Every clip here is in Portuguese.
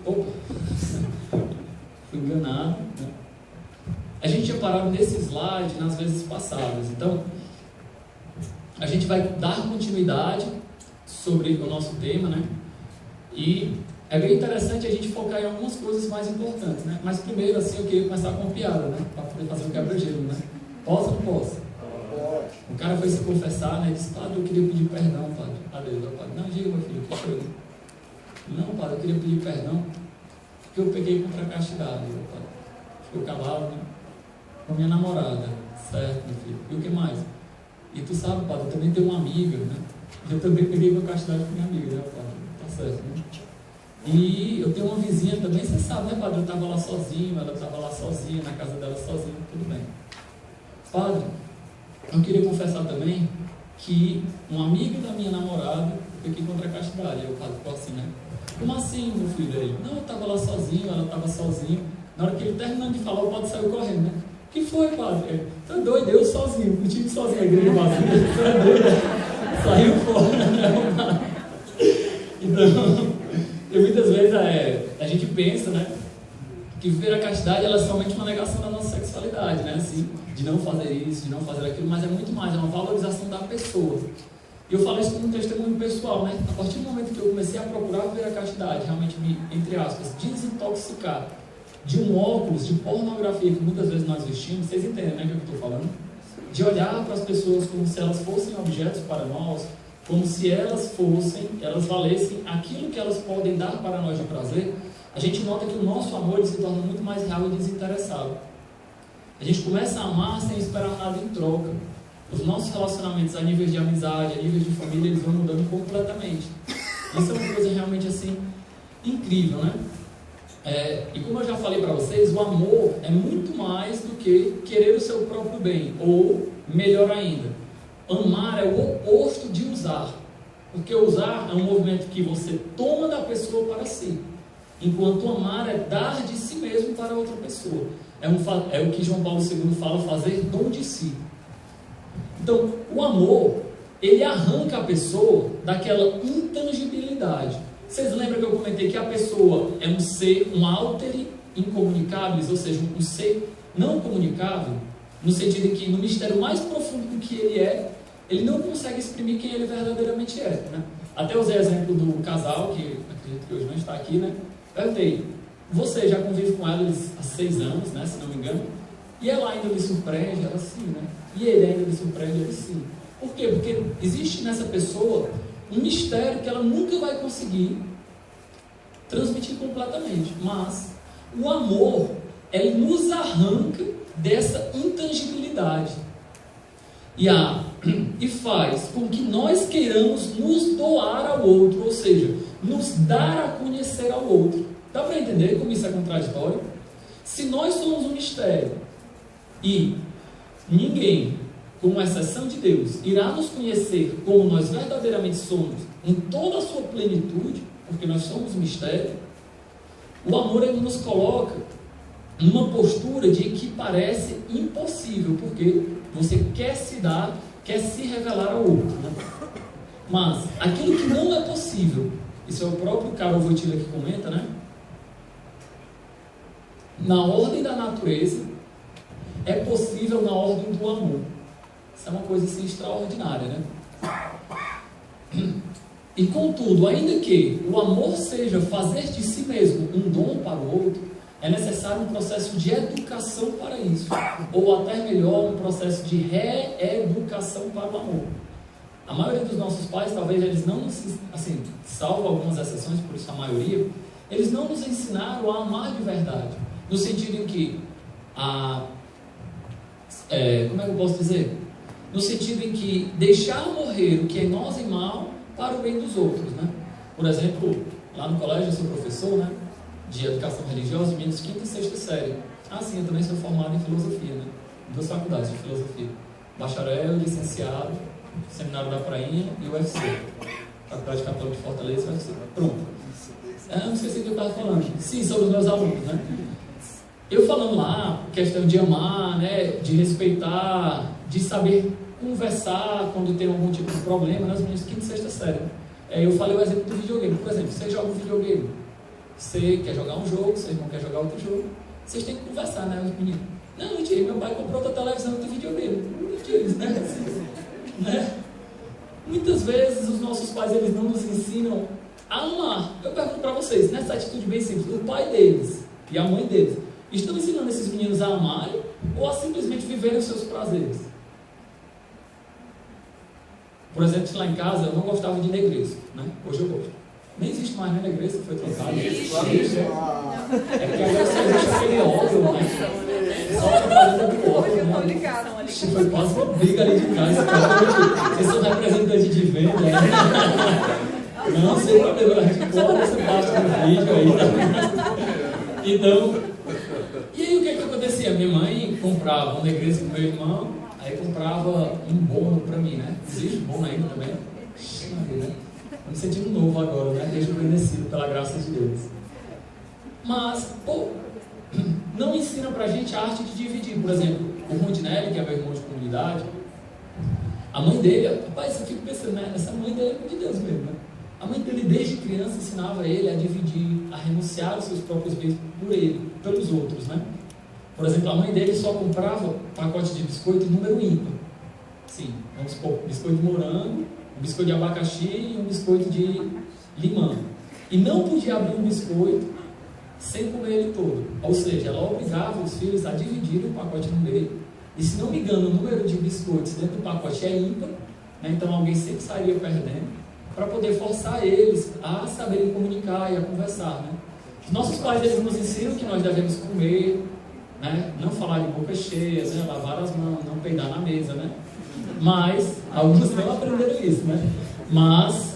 Opa! Fui enganado, né? A gente tinha parado nesse slide nas vezes passadas. Então, a gente vai dar continuidade sobre o nosso tema, né? E é bem interessante a gente focar em algumas coisas mais importantes, né? Mas primeiro, assim, eu queria começar com uma piada, né? Para poder fazer um quebra-gelo, né? Posso ou não posso? O cara foi se confessar, né? Disse, padre, eu queria pedir perdão, padre. Adeus, padre. Não, diga, meu filho, o que foi? Não, padre, eu queria pedir perdão porque eu peguei contra a castidade, meu padre. Ficou calado, né? Com minha namorada, certo, meu filho? E o que mais? E tu sabe, padre, eu também tenho uma amiga, né? Eu também peguei com a castidade com minha amiga, né, padre? Tá certo, né? E eu tenho uma vizinha também, você sabe, né, padre? Eu estava lá sozinho, ela estava lá sozinha, na casa dela sozinha, tudo bem. Padre, eu queria confessar também que um amigo da minha namorada peguei contra a castidade. Aí o padre ficou assim, né? Como assim, meu filho? Aí, não, eu estava lá sozinho, ela estava sozinha. Na hora que ele terminando de falar, o padre saiu correndo, né? O que foi, padre? Tá doido, eu sozinho, contigo sozinho, a igreja vazia. Você é doido, né? Saiu fora, né? Então, e muitas vezes a gente pensa, né? Que viver a castidade ela é somente uma negação da nossa sexualidade, né? Assim, de não fazer isso, de não fazer aquilo, mas é muito mais, é uma valorização da pessoa. E eu falo isso como um testemunho pessoal, né? A partir do momento que eu comecei a procurar viver a castidade, realmente me, entre aspas, desintoxicar de um óculos de pornografia que muitas vezes nós vestimos, vocês entendem, né, o que eu estou falando? De olhar para as pessoas como se elas fossem objetos para nós, como se elas valessem aquilo que elas podem dar para nós de prazer, a gente nota que o nosso amor se torna muito mais real e desinteressado. A gente começa a amar sem esperar nada em troca. Os nossos relacionamentos a nível de amizade, a nível de família, eles vão mudando completamente. Isso é uma coisa realmente assim, incrível, né? E como eu já falei para vocês, o amor é muito mais do que querer o seu próprio bem, ou melhor ainda, amar é o oposto de usar, porque usar é um movimento que você toma da pessoa para si, enquanto amar é dar de si mesmo para outra pessoa. É o que João Paulo II fala, fazer dom de si. Então, o amor, ele arranca a pessoa daquela intangibilidade. Vocês lembram que eu comentei que a pessoa é um ser, um alter incomunicáveis, ou seja, um ser não comunicável, no sentido em que no mistério mais profundo do que ele é, ele não consegue exprimir quem ele verdadeiramente é, né? Até usei o exemplo do casal, que acredito que hoje não está aqui, né? Perguntei, você já convive com ela há 6 anos, né, se não me engano, e ela ainda lhe surpreende? Ela sim, né? E ele ainda lhe surpreende? Ele sim. Por quê? Porque existe nessa pessoa um mistério que ela nunca vai conseguir transmitir completamente, mas o amor, ele nos arranca dessa intangibilidade e faz com que nós queiramos nos doar ao outro, ou seja, nos dar a conhecer ao outro. Dá para entender como isso é contraditório? Se nós somos um mistério e ninguém, com exceção de Deus, irá nos conhecer como nós verdadeiramente somos, em toda a sua plenitude, porque nós somos um mistério, o amor ele nos coloca numa postura de que parece impossível, porque você quer se dar, quer se revelar ao outro, né? Mas aquilo que não é possível, isso é o próprio Karol Wojtyla que comenta, né? Na ordem da natureza, é possível na ordem do amor. Isso é uma coisa assim extraordinária, né? E contudo, ainda que o amor seja fazer de si mesmo um dom para o outro, é necessário um processo de educação para isso, ou até melhor, um processo de reeducação para o amor. A maioria dos nossos pais, talvez eles não nos, assim, salvo algumas exceções, por isso a maioria, eles não nos ensinaram a amar de verdade, no sentido em que como é que eu posso dizer? No sentido em que deixar morrer o que é em nós e mal para o bem dos outros, né? Por exemplo, lá no colégio eu sou professor, né, de educação religiosa, menos 5ª e 6ª série. Sim, eu também sou formado em filosofia, né? 2 faculdades de filosofia. Bacharel, licenciado, Seminário da Prainha e o UFC. Faculdade Católica de Fortaleza e UFC. Pronto. Eu não esqueci o que eu estava falando. Sim, sobre os meus alunos, né? Eu falando lá, questão de amar, né, de respeitar, de saber conversar quando tem algum tipo de problema, nas minhas 5ª e 6ª série. Eu falei o exemplo do videogame. Por exemplo, você joga um videogame. Você quer jogar um jogo, seu irmão quer jogar outro jogo, vocês têm que conversar, né, os meninos? Não, tio, meu pai comprou outra televisão, outro videogame. Tio, né? Né? Muitas vezes os nossos pais, eles não nos ensinam a amar. Eu pergunto para vocês, nessa atitude bem simples, o pai deles e a mãe deles estão ensinando esses meninos a amarem ou a simplesmente viverem os seus prazeres? Por exemplo, lá em casa eu não gostava de negresco, né? Hoje eu gosto. Nem existe mais, né, negresco, foi trocado. É porque agora só existe aquele óleo, né? Só para fazer do óleo, né? Foi quase uma briga ali de casa. Vocês são representantes de venda, né? Não, sem problema, a gente pode essa parte do vídeo aí, tá? Então, e aí o que acontecia? Minha mãe comprava um negresco pro meu irmão, aí comprava um bono para mim, né? Existe bono ainda também? Né? Me sentindo novo agora, né? Rejuvenescido pela graça de Deus. Mas, pô, não ensina pra gente a arte de dividir. Por exemplo, o Rondinelli, que é meu irmão de comunidade, a mãe dele, rapaz, eu fico pensando, né? Essa mãe dele é de Deus mesmo, né? A mãe dele, desde criança, ensinava ele a dividir, a renunciar aos seus próprios bens por ele, pelos outros, né? Por exemplo, a mãe dele só comprava pacote de biscoito número ímpar. Sim, vamos supor, biscoito de morango, um biscoito de abacaxi e um biscoito de limão. E não podia abrir um biscoito sem comer ele todo. Ou seja, ela obrigava os filhos a dividirem o pacote no meio. E se não me engano, o número de biscoitos dentro do pacote é ímpar, né? Então alguém sempre sairia perdendo, para poder forçar eles a saberem comunicar e a conversar, né? Os nossos pais, eles nos ensinam que nós devemos comer, né? Não falar de boca cheia, né? Lavar as mãos, não peidar na mesa, né? Mas, alguns não aprenderam isso, né? Mas,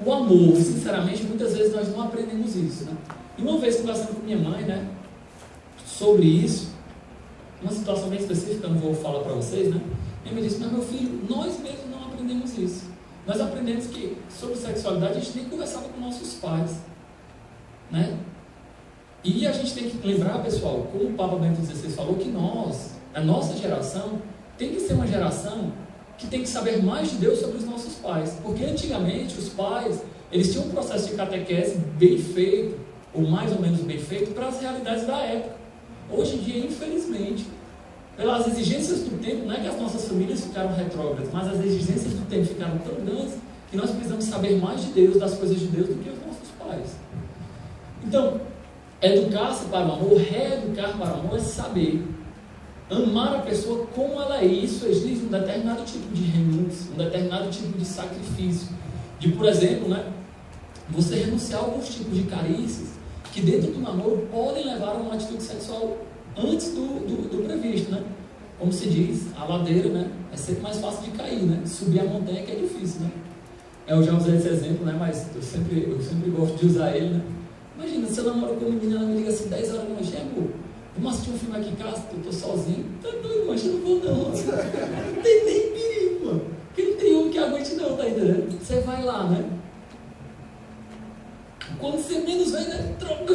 o amor, sinceramente, muitas vezes nós não aprendemos isso, né? E uma vez conversando com minha mãe, né? Sobre isso, uma situação bem específica, não vou falar para vocês, né? Ele me disse, mas meu filho, nós mesmos não aprendemos isso. Nós aprendemos que sobre sexualidade a gente nem conversava com nossos pais, né? E a gente tem que lembrar, pessoal, como o Papa Bento XVI falou, que nós, a nossa geração, tem que ser uma geração que tem que saber mais de Deus sobre os nossos pais. Porque antigamente os pais, eles tinham um processo de catequese bem feito, ou mais ou menos bem feito, para as realidades da época. Hoje em dia, infelizmente, pelas exigências do tempo, não é que as nossas famílias ficaram retrógradas, mas as exigências do tempo ficaram tão grandes que nós precisamos saber mais de Deus, das coisas de Deus, do que os nossos pais. Então, educar-se para o amor, reeducar para o amor, é saber amar a pessoa como ela é. Isso exige um determinado tipo de renúncia, um determinado tipo de sacrifício. De, por exemplo, né, você renunciar a alguns tipos de carícias que dentro do namoro podem levar a uma atitude sexual antes do previsto, né? Como se diz, a ladeira, né, é sempre mais fácil de cair, né? Subir a montanha que é difícil, né? Eu já usei esse exemplo, né? Mas eu sempre gosto de usar ele, né? Imagina, se eu namoro com uma menina, ela me liga assim 10 horas da noite, amor, vamos assistir um filme aqui em casa, eu tô sozinho. Tá doido, mas eu não vou não. Não tem nem perigo, mano. Porque não tem homem que aguente não, tá entendendo? Você vai lá, né? Quando você menos vê, né? Troca,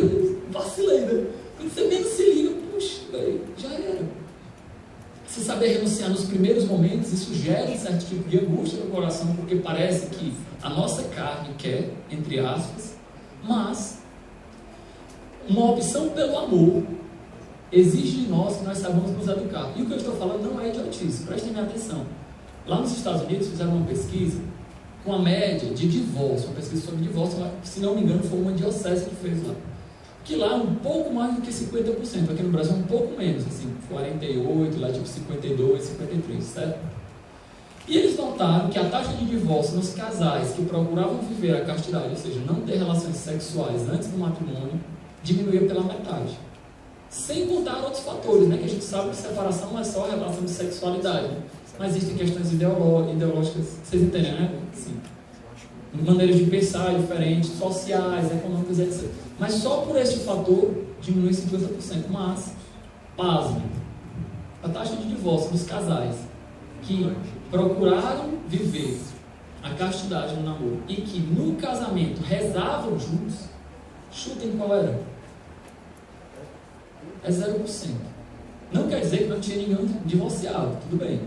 vacilei, né? Quando você menos se liga, puxa, velho, já era. Se saber renunciar nos primeiros momentos, isso gera um certo tipo de angústia no coração, porque parece que a nossa carne quer, entre aspas, mas uma opção pelo amor exige de nós que nós saibamos nos educar. E o que eu estou falando não é idiotice, prestem minha atenção. Lá nos Estados Unidos fizeram uma pesquisa com a média de divórcio, uma pesquisa sobre divórcio, se não me engano foi uma diocese que fez lá. Que lá é um pouco mais do que 50%, aqui no Brasil é um pouco menos, assim, 48%, lá tipo 52%, 53%, certo? E eles notaram que a taxa de divórcio nos casais que procuravam viver a castidade, ou seja, não ter relações sexuais antes do matrimônio, diminuía pela metade. Sem contar outros fatores, né? Que a gente sabe que separação não é só a relação de sexualidade, né? Mas existem questões ideológicas, vocês entendem, né? Sim. Maneiras de pensar diferentes, sociais, econômicas, etc. Mas só por este fator diminui 50%. Mas, pasmem, a taxa de divórcio dos casais que procuraram viver a castidade no namoro e que no casamento rezavam juntos, chutem qual era? É 0%. Não quer dizer que não tinha ninguém divorciado, tudo bem.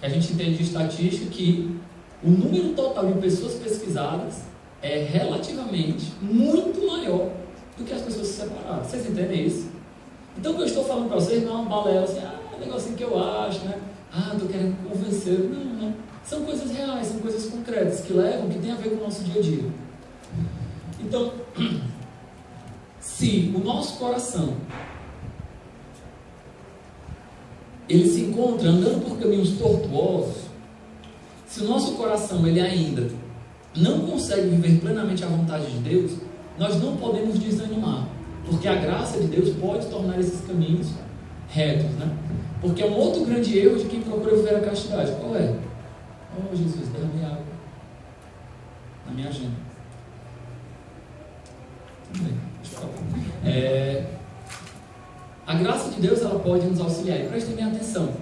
A gente entende de estatística que o número total de pessoas pesquisadas é relativamente muito maior separados. Vocês entendem isso? Então o que eu estou falando para vocês não é uma balela assim, um negocinho que eu acho, né? Estou querendo convencer. Não. São coisas reais, são coisas concretas que tem a ver com o nosso dia a dia. Então, se o nosso coração ele se encontra andando por caminhos tortuosos, se o nosso coração ele ainda não consegue viver plenamente a vontade de Deus, nós não podemos desanimar, porque a graça de Deus pode tornar esses caminhos retos, né? Porque é um outro grande erro de quem procura viver a castidade. Qual é? Oh, Jesus, derrame água na minha agenda. Tudo bem, deixa eu falar. A graça de Deus, ela pode nos auxiliar. E prestem bem atenção.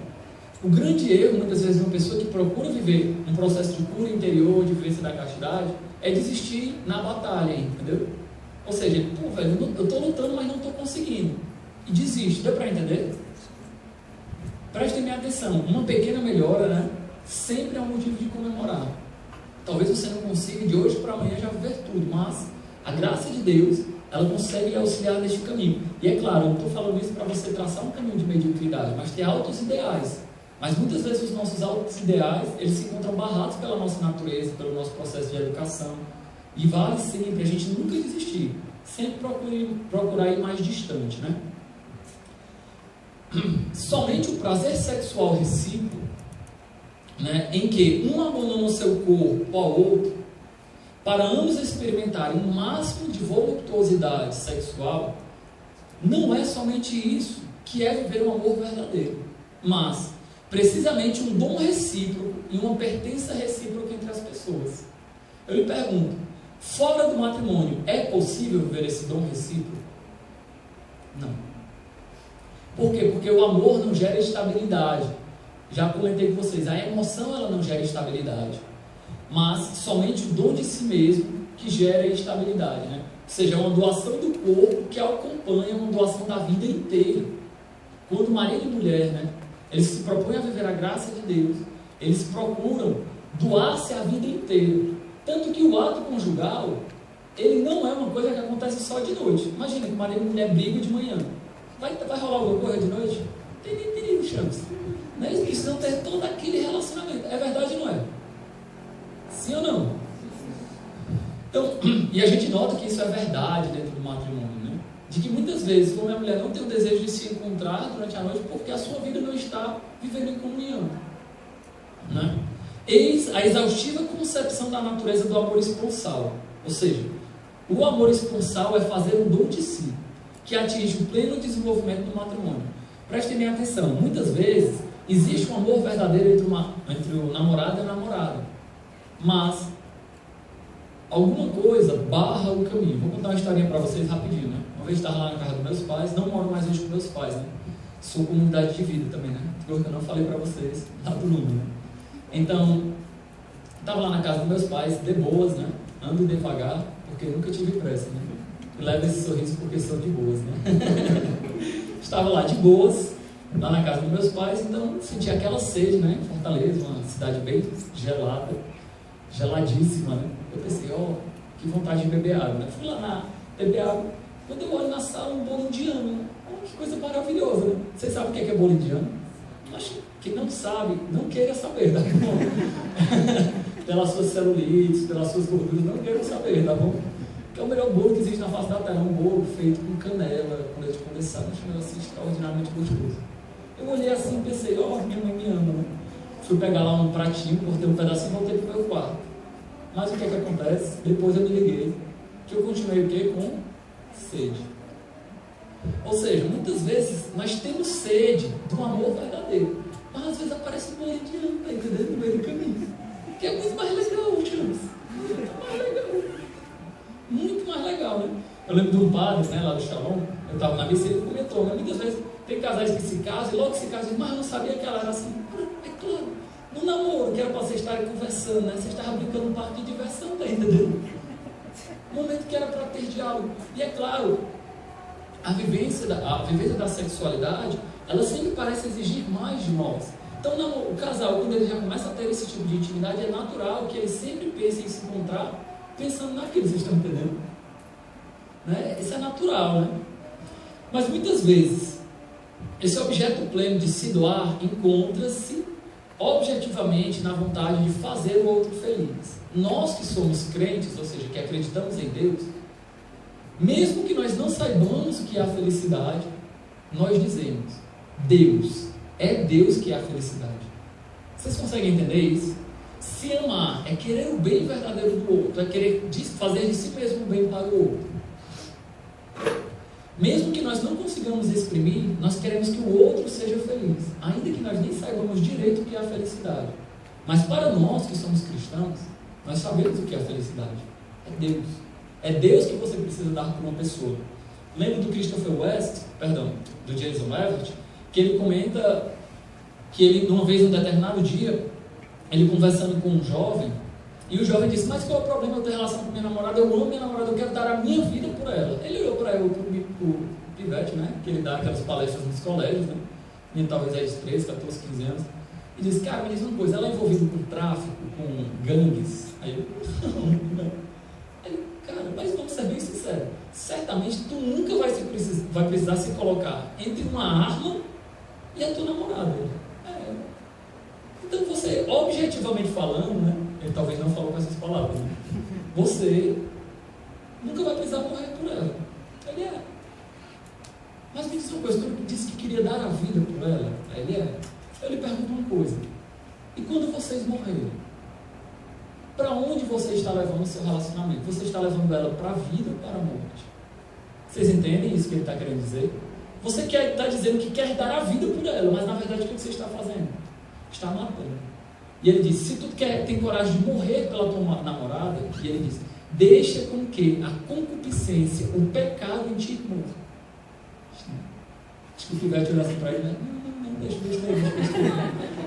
O grande erro, muitas vezes, de uma pessoa que procura viver um processo de cura interior, de vivência da castidade, é desistir na batalha, entendeu? Ou seja, eu estou lutando, mas não estou conseguindo. E desiste. Deu para entender? Prestem bem atenção. Uma pequena melhora, né? Sempre é um motivo de comemorar. Talvez você não consiga de hoje para amanhã já viver tudo, mas a graça de Deus, ela consegue lhe auxiliar neste caminho. E é claro, eu não estou falando isso para você traçar um caminho de mediocridade, mas ter altos ideais. Mas muitas vezes os nossos altos ideais, eles se encontram barrados pela nossa natureza, pelo nosso processo de educação. E vale sempre a gente nunca desistir. Sempre procurar ir mais distante, né? Somente o prazer sexual recíproco, né, em que um abandona o seu corpo ao outro, para ambos experimentarem um máximo de voluptuosidade sexual, não é somente isso que é viver um amor verdadeiro, mas precisamente um dom recíproco e uma pertença recíproca entre as pessoas. Eu lhe pergunto, fora do matrimônio, é possível viver esse dom recíproco? Não. Por quê? Porque o amor não gera estabilidade. Já comentei com vocês, a emoção ela não gera estabilidade, mas somente o dom de si mesmo que gera estabilidade, né? Ou seja, é uma doação do corpo que acompanha uma doação da vida inteira. Quando marido e mulher, né, eles se propõem a viver a graça de Deus, eles procuram doar-se a vida inteira. Tanto que o ato conjugal, ele não é uma coisa que acontece só de noite. Imagina que marido e mulher brigam de manhã. Vai rolar alguma coisa de noite? Tem nem perigo, chance. Não é isso, não ter todo aquele relacionamento. É verdade ou não é? Sim ou não? Então, e a gente nota que isso é verdade dentro do matrimônio, né? De que muitas vezes, como a mulher não tem o desejo de se encontrar durante a noite, porque a sua vida não está vivendo em comunhão, né? Eis a exaustiva concepção da natureza do amor esponsal. Ou seja, o amor esponsal é fazer um dom de si, que atinge o pleno desenvolvimento do matrimônio. Prestem bem atenção, muitas vezes existe um amor verdadeiro entre o namorado e a namorada, mas alguma coisa barra o caminho. Vou contar uma historinha para vocês rapidinho, né? Uma vez estava lá na casa dos meus pais, não moro mais hoje com meus pais, né? Sou comunidade de vida também, né? Coisa que eu não falei para vocês lá do número, né? Então, estava lá na casa dos meus pais, de boas, né? Ando devagar, porque eu nunca tive pressa, né? Eu levo esse sorriso porque sou de boas, né? Estava lá de boas, lá na casa dos meus pais, então senti aquela sede, né? Fortaleza, uma cidade bem gelada, geladíssima, né? Eu pensei, que vontade de beber água, né? Fui lá beber água. Quando eu olho na sala, um bolo indiano, né? Que coisa maravilhosa, né? Vocês sabem o que é bolo indiano? Acho que quem não sabe, não queira saber, tá bom? Pelas suas celulites, pelas suas gorduras, não queiram saber, tá bom? Que é o melhor bolo que existe na face da terra, um bolo feito com canela, com leite condensado, um assim extraordinariamente gostoso. Eu olhei assim e pensei, minha mãe me ama, né? Fui pegar lá um pratinho, cortei um pedacinho e voltei para o meu quarto. Mas o que é que acontece? Depois eu me liguei que eu continuei o quê? Com sede. Ou seja, muitas vezes nós temos sede do amor verdadeiro, mas às vezes aparece um bolo indiano, tá entendendo? No meio do caminho. Que é muito mais legal, chance. Muito mais legal. Muito mais legal, né? Eu lembro de um padre, né, lá do Shalom, eu estava na missa e ele comentou, né? Muitas vezes tem casais que se casam e logo que se casam, mas eu não sabia que ela era assim. É claro, no namoro, que era para vocês estarem conversando, né? Vocês estavam brincando no parque de diversão, tá entendendo? Momento que era para ter diálogo. E é claro, a vivência da sexualidade, ela sempre parece exigir mais de nós. Então, o casal, quando ele já começa a ter esse tipo de intimidade, é natural que ele sempre pense em se encontrar pensando naquilo, vocês estão entendendo? Né? Isso é natural, né? Mas muitas vezes, esse objeto pleno de se doar encontra-se objetivamente na vontade de fazer o outro feliz. Nós que somos crentes, ou seja, que acreditamos em Deus, mesmo que nós não saibamos o que é a felicidade, nós dizemos: Deus, é Deus que é a felicidade. Vocês conseguem entender isso? Se amar é querer o bem verdadeiro do outro, é querer fazer de si mesmo o bem para o outro. Mesmo que nós não consigamos exprimir, nós queremos que o outro seja feliz, ainda que nós nem saibamos direito o que é a felicidade. Mas para nós que somos cristãos, nós sabemos o que é a felicidade. É Deus. É Deus que você precisa dar para uma pessoa. Lembra do do Jason Everett, que ele comenta que ele, uma vez, num determinado dia, ele conversando com um jovem, e o jovem disse: mas qual é o problema de eu ter relação com minha namorada? Eu amo minha namorada, eu quero dar a minha vida por ela. Ele olhou para o pivete, né, que ele dá aquelas palestras nos colégios, né, e talvez é de 13, 14, 15 anos, e disse: cara, me diz uma coisa, ela é envolvida com tráfico, com gangues? Aí ele: não. Aí, cara, mas vamos ser bem sinceros, certamente tu nunca vai precisar se colocar entre uma arma e a tua namorada. Então você, objetivamente falando, né, ele talvez não falou com essas palavras, né, você nunca vai precisar morrer por ela. Ele é. Mas me diz uma coisa, quando ele disse que queria dar a vida por ela, ele é. Eu lhe pergunto uma coisa: e quando vocês morrerem, para onde você está levando o seu relacionamento? Você está levando ela para a vida ou para a morte? Vocês entendem isso que ele está querendo dizer? Você está dizendo que quer dar a vida por ela, mas na verdade o que você está fazendo? Está matando. E ele diz: se tu tem coragem de morrer pela tua namorada, e ele diz: deixa com que a concupiscência, o pecado em ti morra. Acho que o pivete olha assim para ele, né? Não, deixa.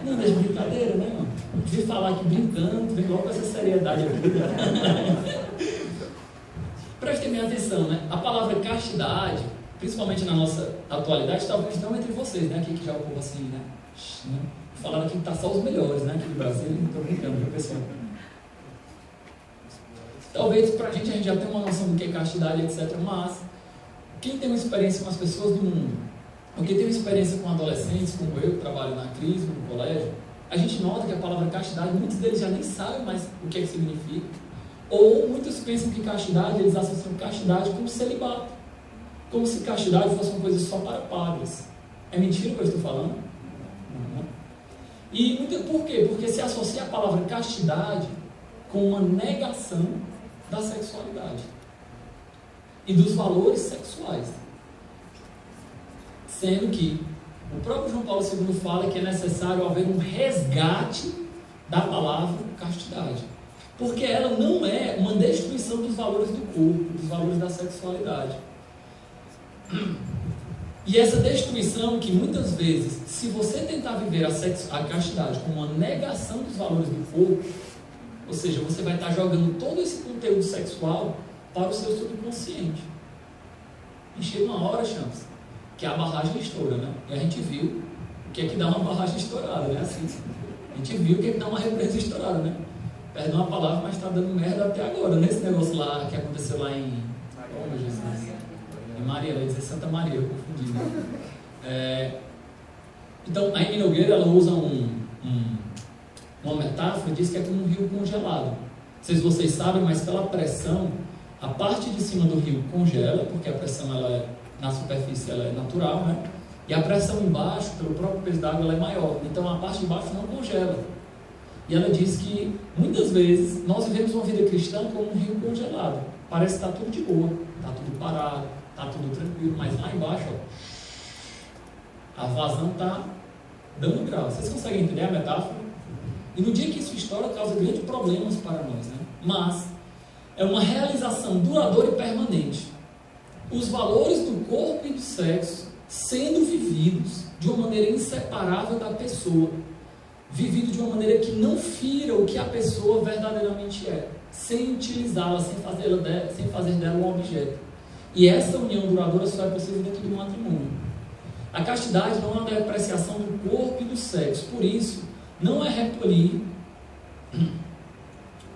Não, deixa brincadeira, né, irmão? Vi falar aqui brincando, vem logo com essa seriedade aqui. Prestem bem atenção, né? A palavra castidade, principalmente na nossa atualidade, talvez não entre vocês, né? Aqui que já é o povo assim, né? Falaram aqui que tá só os melhores, né? Aqui do Brasil, não estou brincando, viu, pessoal? Talvez pra gente a gente já tem uma noção do que é castidade, etc. Mas quem tem uma experiência com as pessoas do mundo, ou quem tem uma experiência com adolescentes, como eu, que trabalho na Crisma, no colégio, a gente nota que a palavra castidade, muitos deles já nem sabem mais o que é que significa. Ou muitos pensam que castidade, eles associam castidade com celibato. Como se castidade fosse uma coisa só para padres. É mentira o que eu estou falando? Não. E por quê? Porque se associa a palavra castidade com uma negação da sexualidade e dos valores sexuais. Sendo que o próprio João Paulo II fala que é necessário haver um resgate da palavra castidade. Porque ela não é uma destruição dos valores do corpo, dos valores da sexualidade. E essa destruição que muitas vezes, se você tentar viver a castidade como uma negação dos valores do corpo, ou seja, você vai estar jogando todo esse conteúdo sexual para o seu subconsciente. E chega uma hora, Champs, que a barragem estoura, né? E a gente viu o que é que dá uma barragem estourada, né? Assim, a gente viu o que é que dá uma represa estourada, né? Perdão a palavra, mas está dando merda até agora, nesse negócio lá que aconteceu lá em... Oh, Jesus. Em Maria, ela ia dizer Santa Maria, eu confundi, né? Então, a Amy Nogueira, ela usa uma metáfora, diz que é como um rio congelado. Não sei se vocês sabem, mas pela pressão, a parte de cima do rio congela, porque a pressão na superfície ela é natural, né? E a pressão embaixo, pelo próprio peso d'água, ela é maior. Então a parte de baixo não congela. E ela diz que muitas vezes nós vivemos uma vida cristã como um rio congelado. Parece que está tudo de boa, está tudo parado, está tudo tranquilo, mas lá embaixo, ó, a vazão está dando grau. Vocês conseguem entender a metáfora? E no dia que isso estoura, causa grandes problemas para nós, né? Mas é uma realização duradoura e permanente. Os valores do corpo e do sexo sendo vividos de uma maneira inseparável da pessoa, vivido de uma maneira que não fira o que a pessoa verdadeiramente é, sem utilizá-la, sem fazer dela um objeto. E essa união duradoura só é possível dentro do matrimônio. A castidade não é uma depreciação do corpo e do sexo, por isso não é repelir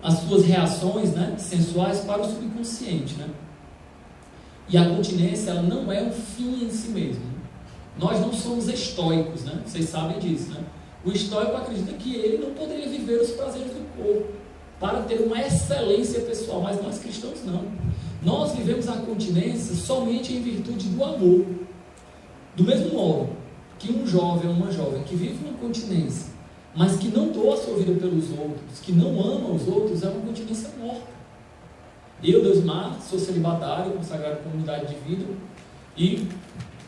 as suas reações, né, sensuais para o subconsciente, né? E a continência, ela não é um fim em si mesmo. Nós não somos estoicos, né? Vocês sabem disso, né? O estoico acredita que ele não poderia viver os prazeres do corpo para ter uma excelência pessoal, mas nós cristãos não. Nós vivemos a continência somente em virtude do amor. Do mesmo modo que um jovem ou uma jovem que vive uma continência, mas que não doa a sua vida pelos outros, que não ama os outros, é uma continência morta. Eu, Deusmar, sou celibatário, consagrado à comunidade de vida, e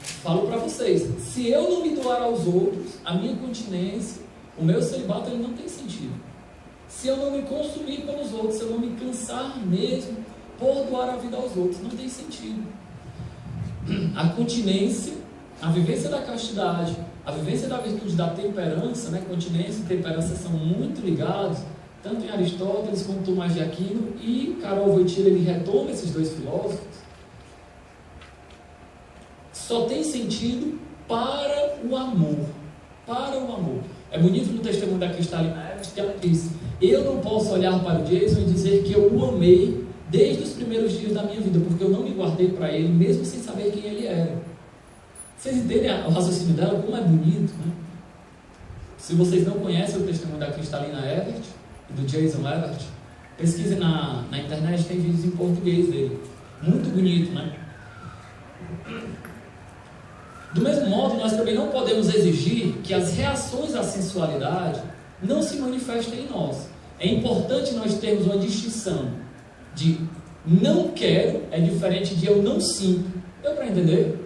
falo para vocês, se eu não me doar aos outros, a minha continência, o meu celibato, ele não tem sentido. Se eu não me consumir pelos outros, se eu não me cansar mesmo por doar a vida aos outros, não tem sentido. A continência, a vivência da castidade, a vivência da virtude da temperança, né? Continência e temperança são muito ligados, tanto em Aristóteles como Tomás de Aquino, e Karol Wojtyla, ele retoma esses dois filósofos. Só tem sentido para o amor. Para o amor. É bonito no testemunho da Cristalina Evert que ela diz: eu não posso olhar para o Jason e dizer que eu o amei desde os primeiros dias da minha vida, porque eu não me guardei para ele, mesmo sem saber quem ele era. Vocês entendem o raciocínio dela? Como é bonito, né? Se vocês não conhecem o testemunho da Cristalina Evert e do Jason Evert, pesquisem na internet, tem vídeos em português dele. Muito bonito, né? Do mesmo modo, nós também não podemos exigir que as reações à sensualidade não se manifestem em nós. É importante nós termos uma distinção de não quero é diferente de eu não sinto. Deu para entender?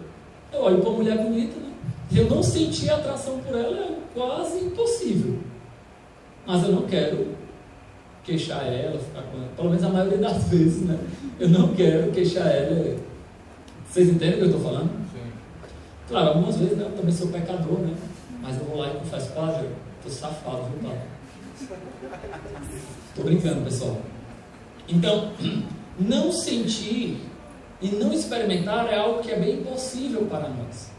Eu olho para uma mulher bonita, né? Eu não sentir atração por ela é quase impossível. Mas eu não quero queixar ela, ficar com ela. Pelo menos a maioria das vezes, né? Eu não quero queixar ela. Vocês entendem o que eu estou falando? Sim. Claro, algumas vezes, né, eu também sou pecador, né? Mas eu vou lá e confesso, padre, eu estou safado, viu, padre? Estou brincando, pessoal. Então, não sentir e não experimentar é algo que é bem possível para nós.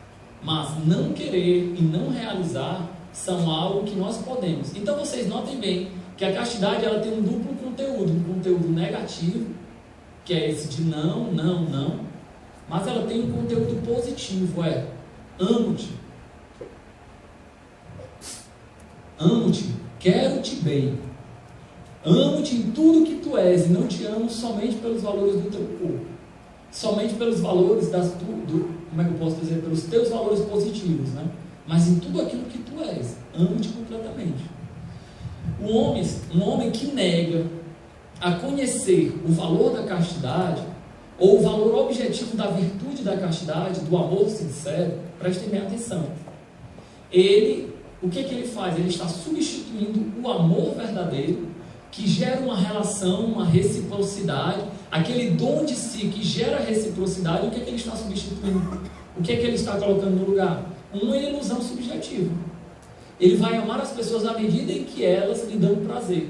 Mas não querer e não realizar são algo que nós podemos. Então vocês notem bem que a castidade ela tem um duplo conteúdo. Um conteúdo negativo, que é esse de não, não, não. Mas ela tem um conteúdo positivo, é amo-te. Amo-te, quero-te bem. Amo-te em tudo que tu és e não te amo somente pelos valores do teu corpo. Somente pelos valores como é que eu posso dizer? Pelos teus valores positivos, né? Mas em tudo aquilo que tu és. Amo-te completamente. Um homem que nega a conhecer o valor da castidade, ou o valor objetivo da virtude da castidade, do amor sincero, prestem bem atenção. O que ele faz? Ele está substituindo o amor verdadeiro, que gera uma relação, uma reciprocidade, aquele dom de si que gera reciprocidade. O que ele está substituindo? O que ele está colocando no lugar? Uma ilusão subjetiva. Ele vai amar as pessoas à medida em que elas lhe dão prazer.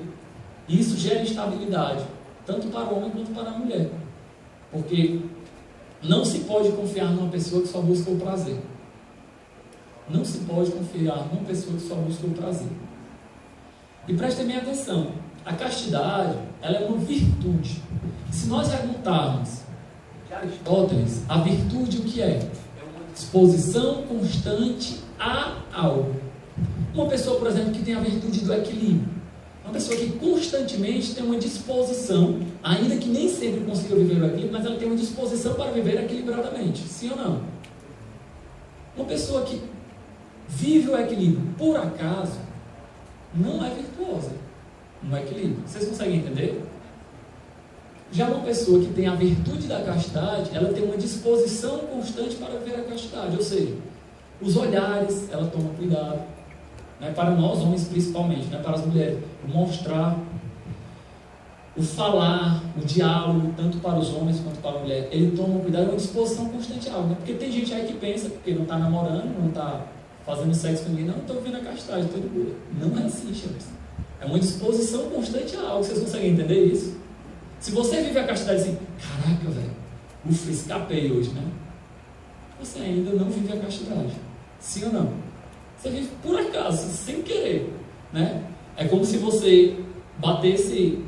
E isso gera instabilidade, tanto para o homem quanto para a mulher. Porque não se pode confiar numa pessoa que só busca o prazer. Não se pode confiar numa pessoa que só busca o prazer. E prestem bem atenção, a castidade, ela é uma virtude. Se nós perguntarmos de Aristóteles, a virtude o que é? É uma disposição constante a algo. Uma pessoa, por exemplo, que tem a virtude do equilíbrio. Uma pessoa que constantemente tem uma disposição, ainda que nem sempre consiga viver o equilíbrio, mas ela tem uma disposição para viver equilibradamente. Sim ou não? Uma pessoa que vive o equilíbrio por acaso, não é virtuosa no equilíbrio. Vocês conseguem entender? Já uma pessoa que tem a virtude da castidade, ela tem uma disposição constante para viver a castidade. Ou seja, os olhares, ela toma cuidado. Né, para nós, homens principalmente, né, para as mulheres, o mostrar, o falar, o diálogo, tanto para os homens quanto para a mulher, ele toma cuidado, é uma disposição constante a algo. Né? Porque tem gente aí que pensa, porque não está namorando, não está fazendo sexo com ninguém, não estou vivendo a castidade, estou de boa. Não é assim, gente. É uma disposição constante a algo. Vocês conseguem entender isso? Se você vive a castidade assim, caraca, velho, ufa, escapei hoje, né? Você ainda não vive a castidade. Sim ou não? Você vive por acaso, sem querer, né? É como se você batesse